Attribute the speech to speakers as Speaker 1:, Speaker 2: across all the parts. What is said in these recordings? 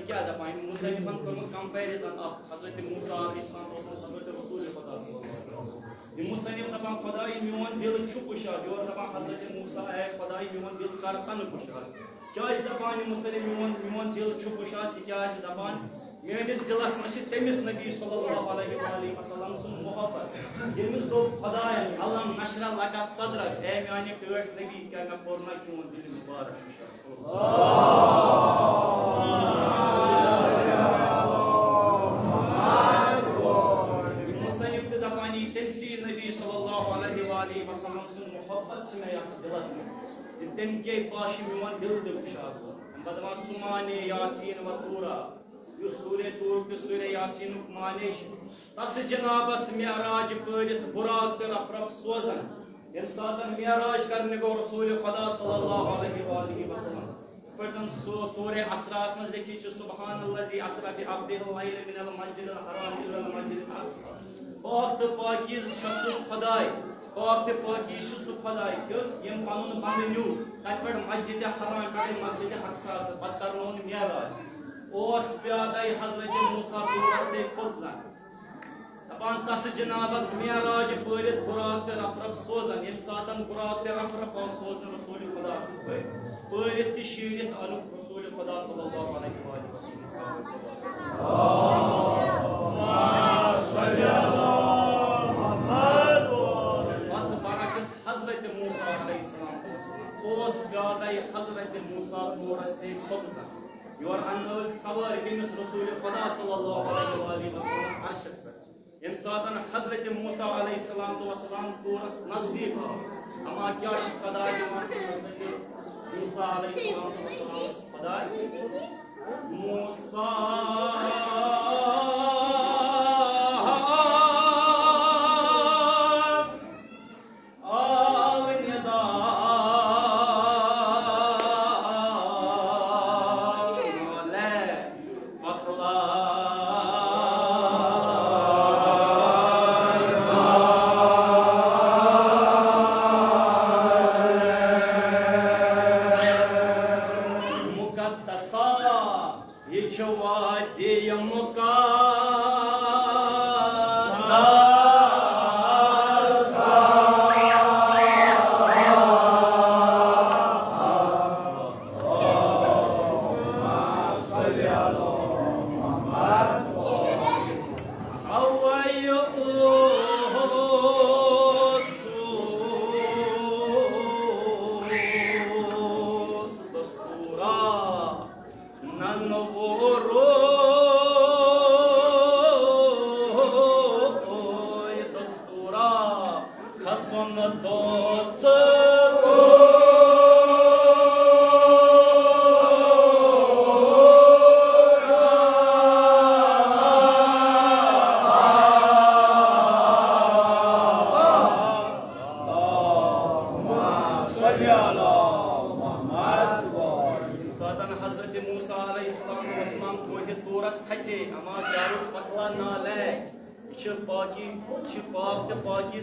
Speaker 1: क्या दपान मुसन्निफन कर्मुत कंपैरिजन हजरत मूसा अलैहिस्सलाम हजरत रसूल खुदा खुदाई मोन दिल कुशाद योर दपान हजरत मूसा है खुदाई मोन दिल कर तन कुशाद क्या दपान मुसलिम मोन दिल कुशाद क्या दपान मेनिस दिलस मश तमिस नबी सल्लल्लाहु अलैहि वसल्लम सुन मोहब्बत यमिस दो खुदायन अल्लाह नशरा लका सदरक ए माने पेट नबी क्या मैं कोरना चोन दिल मुबारक मुसन्निफ दपानी तमसी नबी सल्लल्लाहु अलैहि वसल्लम सुन मोहब्बत से मैं दिलस में तम के पाश मोन दिल कुशाद बदमा सुमाने यासीन व तूरा सूर्य तूर के सूर्य यासीन मानिश तस जनाबस मेराज पढ़ित बुराक तो रफ सोजन ये सातन मेराज करने को रसूल खुदा सल्लल्लाहु अलैहि वसल्लम पर्सन सूर्य असरास में देखी सुब्हानल्लाजी असरा बि अब्दिल लैल मिनल मस्जिदिल हराम इलल मस्जिदिल अक्सा पाक तो पाकीज़ शसु खुदाई पाक तो पाकीज़ शसु खुदाई किस यम पनुन बंदन्यू तत पर मस्जिद हराम पे मस्जिद अक्सा पत करनोन मेराज ओस प्यादाई हजरत मूसा दूरस ते खोजन दपान तस जनाबस मेराज पढ़ित बुराक ते रफ सोजन ये सातन बुराक ते रफ सोजन रसूल खुदा पढ़ित ते शीरित अलुक रसूल खुदा सल्लल्लाहु अलैहि वसल्लम अत बरकस हजरत मूसा अलैहि सलाम ओस प्यादाई हजरत मूसा दूरस ते खोजन योर अनल सवार किमिस रसूल खुदा सल्लल्लाहु अलैहि वसल्लम अर्शस पर यम सातन हजरत मूसा अलैहि सलाम तूरस नजदीक अमा क्या सदा हजरत मूसा अलैहि सलाम खुदा मूसा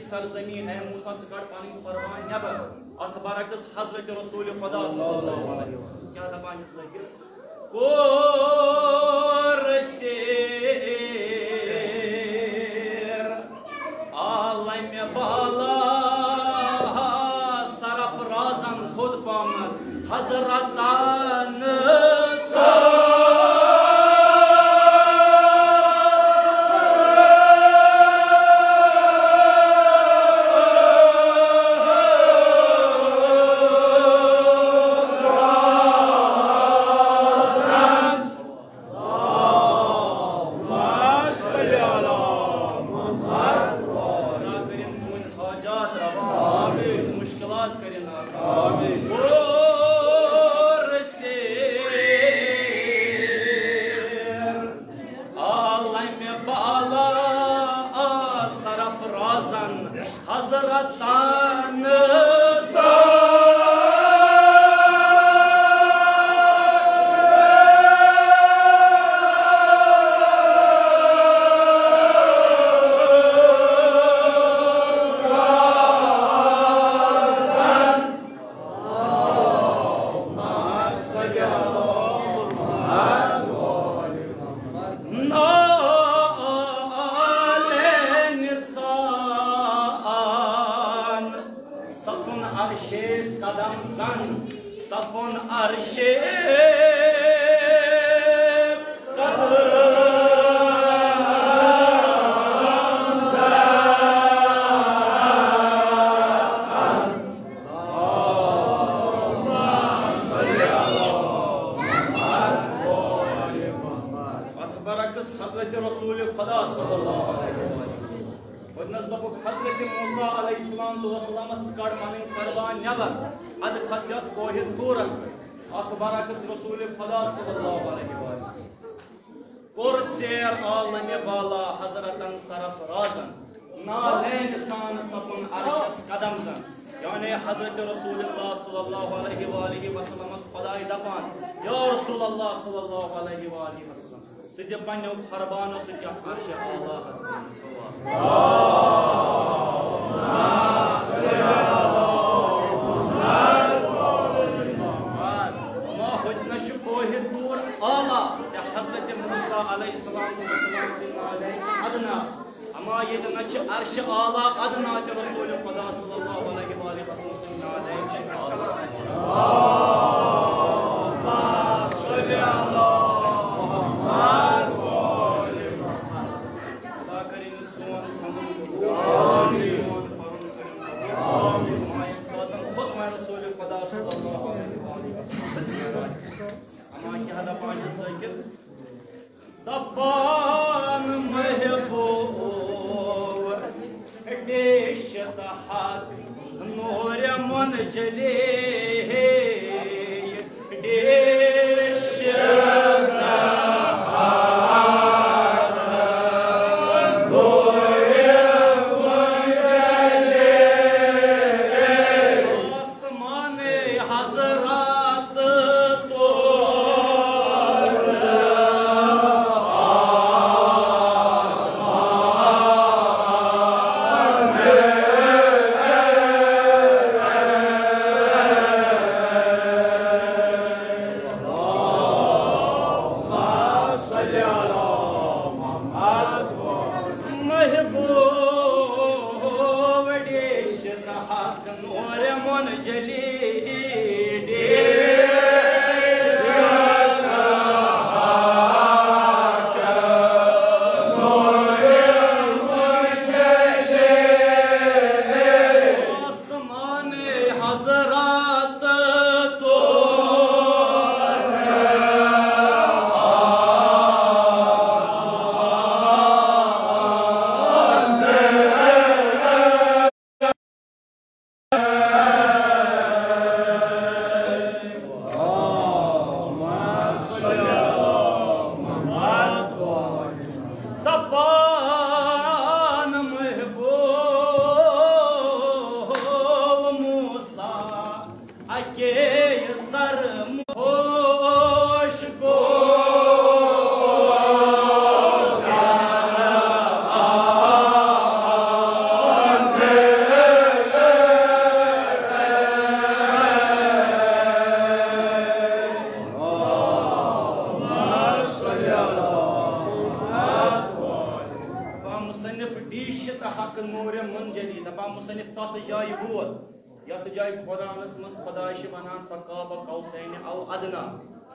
Speaker 1: सरजमीन है मूसा कट पानी फरमान नबर अथ बरकस हजरत रसूल खुदा सल्लल्लाहु अलैहि वसल्लम क्या दपान ज़ाकिर कोरसेर आलम बाला सरफ राजन खुद पामद हजरतान शेष कदम जन सपन अर्शे हजरत रसूल खुदा सल्लल्लाहु अलैहि वसल्लम वदनस दपुक हजरत मूसा अलैहिस्सलाम तो वसलाम कड़ मन करबान नबर अद खसियत कोहि तूरस अकबरकस रसूल खुदा सल्लल्लाहु अलैहि वसल्लम कोर शेर आलम बाला हजरतन सरफ राजन नालैन सान सपन अर्शस कदम जन यानी हजरत रसूलुल्लाह सल्लल्लाहु अलैहि वसल्लम खुदाई दपान या रसूलुल्लाह सल्लल्लाहु अलैहि वसल्लम सिद्ध पन्नो खरबानो से क्या अर्श आला हसन मा हुजन कोहि तूर आला या हजरत मूसा अलैहिस्सलाम अदना अमा ये नच अर्श आला अदना ते रसूल खुदा सल्लल्लाहु अलैहि वसल्लम तबान महबूब देशत हक नूर मन जले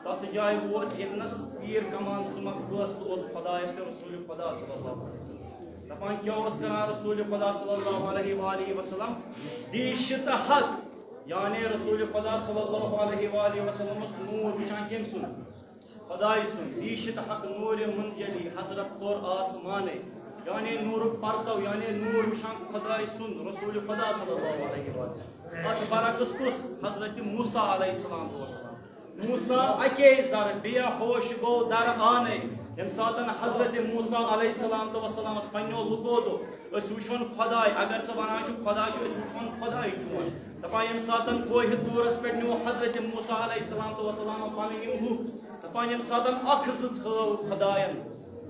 Speaker 1: तथ जाय वोत यतनस तीर कमान सुमक फैसलो उस खुदायस ते रसूल खुदा सल्लल्लाहु अलैहि वसल्लम दपान क्या उस करा रसूल खुदा सल्लल्लाहु अलैहि वसल्लम दीशत हक यानी रसूल खुदा सल्लल्लाहु अलैहि वसल्लम नूर विचान केम सुन खुदाय सुन दीशत हक नूर मुंजली हजरत तौर आसमाने यानी नूर पर्दव यानी नूर विचान खुदाय सुन रसूल खुदा सल्लल्लाहु अलैहि वसल्लम अत बरकस कुस हजरत मूसा अलैहिस्सलाम मूसा अके जर बेहोश गो दर आने यम सातन हजरत मूसा अलैहिस्सलाम तो वसलाम पन्नो लुकोदो वुचन खुदाय अगर स वनान खुदा वुचन खुदाय चोन दपा यम सातन कोहि तूरस पे नो हजरत मूसा अलैहिस्सलाम तो वसलाम पन लूक दपा यम सातन अख छव खुदायन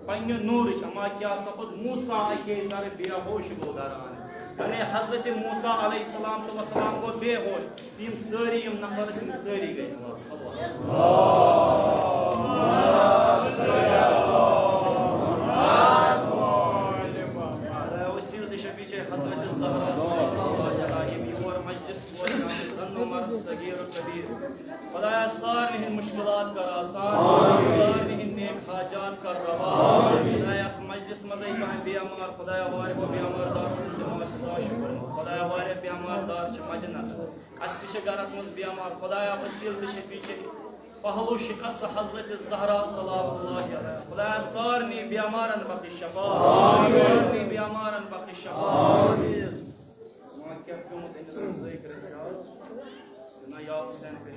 Speaker 1: पन्नो नूर अमा क्या सपद मूसा अके जर बेहोश गो दर आने यानी हजरत मूसा अलैहिस्सलाम तो वसलाम गो बेहोश तीम सारी यम नफर सारी गई पीछे हजरत ज़हरा सगीर कबीर खुदाया सारने हिंद मुश्किलात कर आसान सारने हिंद नेक हाजात कर रवा खुदाया मजलिस मज़े कह बेमार खुदाया वारे वो बेमार दार जमात खुदा शुक्र खुदाया वारे बेमार दार छ मजनत अस गरस मज बेमार खुदाया वसील त शफी पहलू शिकस्त हजरत ज़हरा सलामुल्लाह अलैहा खुदाया सारने बेमारन बख्श शफा सारने बेमारन बख्श शफा क्या क्यों ज़िक्र ना या हुसैन पे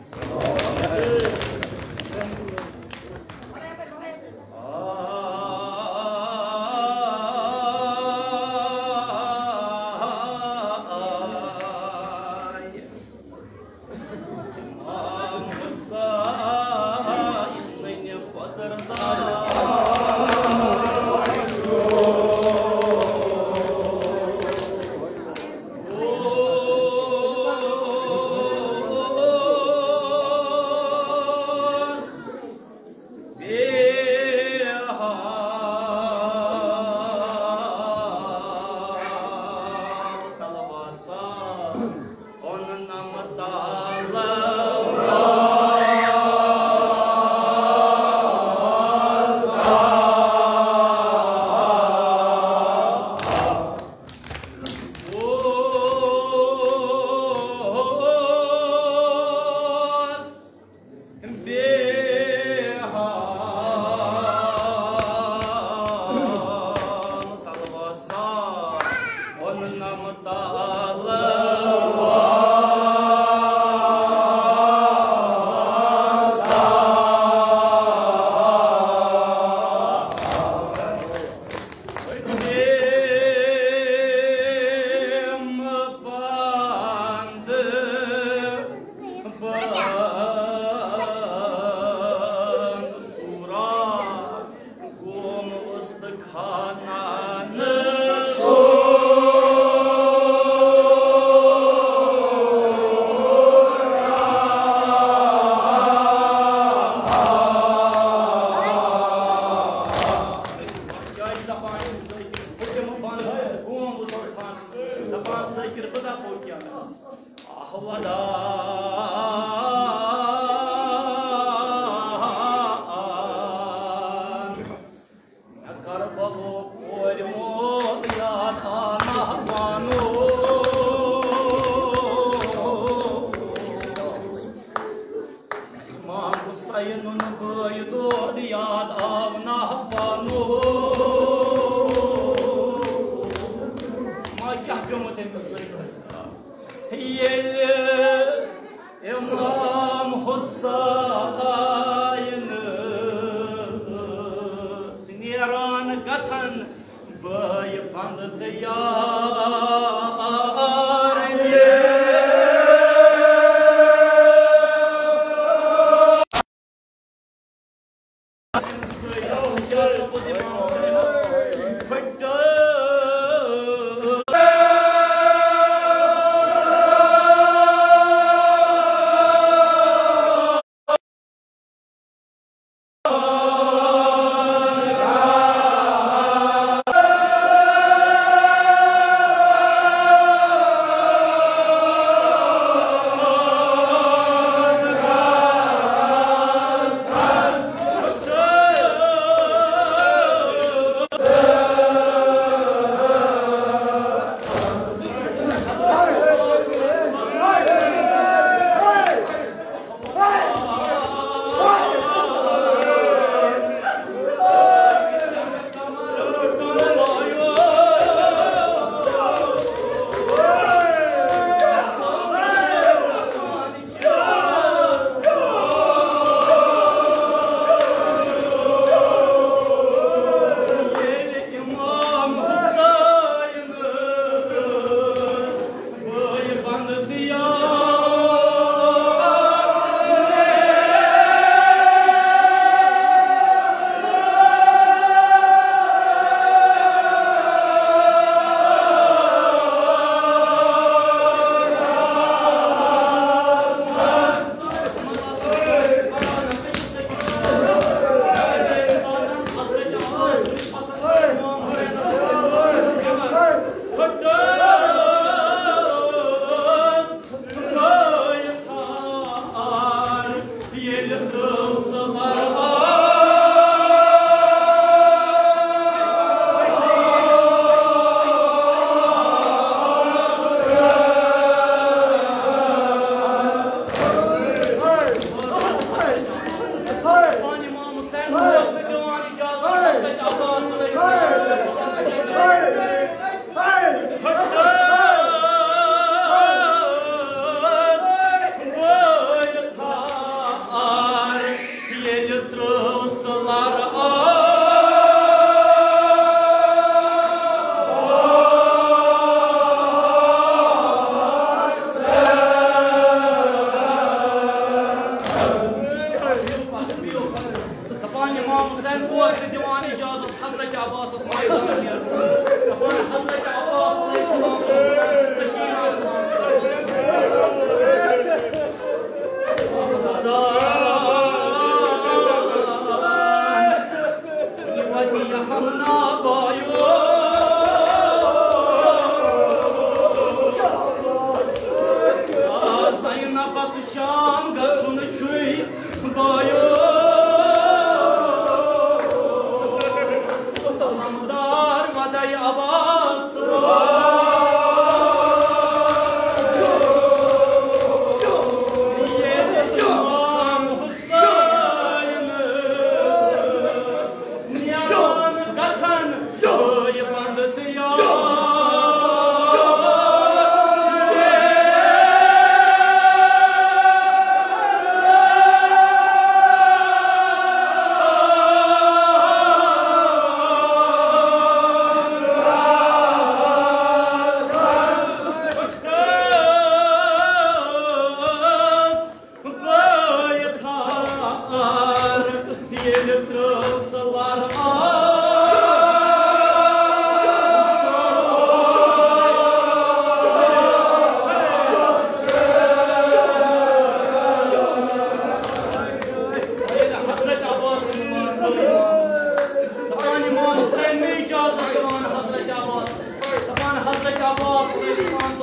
Speaker 1: Abbas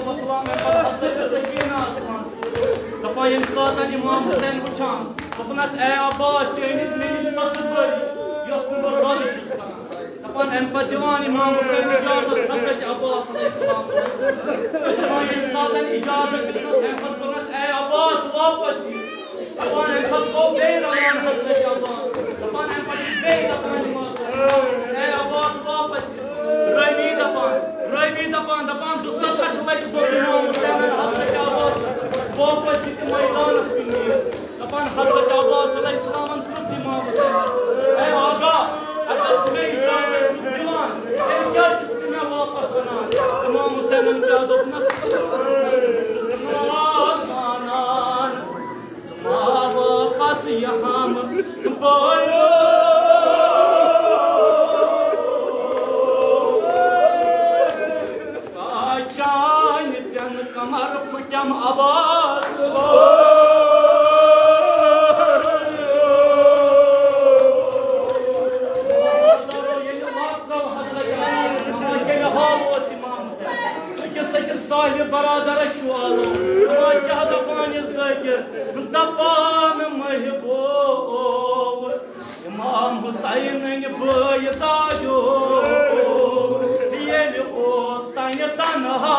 Speaker 1: والسلام حضرت سكينة دپان یم ساتن امام حسین وچھان دپنس اے عباس چٲنِتھ مےٚ نِش سۄ سُپٲرِش یۄس نہٕ بہٕ رد چھُس کران دپان اَمہِ پتہٕ دِوان امام حسین اجازت حضرت عباس علیہ السلام دپان یم ساتن اجازت دِژنس اَمہِ پتہٕ کوٚرنس اے عباس واپس یہِ دپان اَمہِ پتہٕ گوٚو بیٚیہِ روان حضرت عباس دپان اَمہِ پتہٕ چھِ بیٚیہِ دپان امام اے عباس واپس یہِ رٲوی دپان دپان 270 لٹہِ دوٚپ امام حسینن حضرت عباس واپس یہِ تہِ مٲدانس کُن نِیِو دپان حضرت عباس علیہ السلامن پرٛژھ امام حسینس اے آغا اگر ژٕ مےٚ اجازت چھُکھ دِوان تیٚلہِ کیٛازِ چھُکھ ژٕ مےٚ واپس ونان امام حسینن کیٛاہ دوٚپنس زانان ژٕ ما واپس یہم بٲیو چانہِ پٮ۪ن کمر پھٕٹٮ۪م عباس أکِس ساحہِ برادرس شولو دپان کیٛاہ دپان یہِ ذٲکِر دپان محبوب امام حسینٕنۍ بٲے داجو ییٚلہِ اوس تنہِ تنہا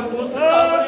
Speaker 2: Vamos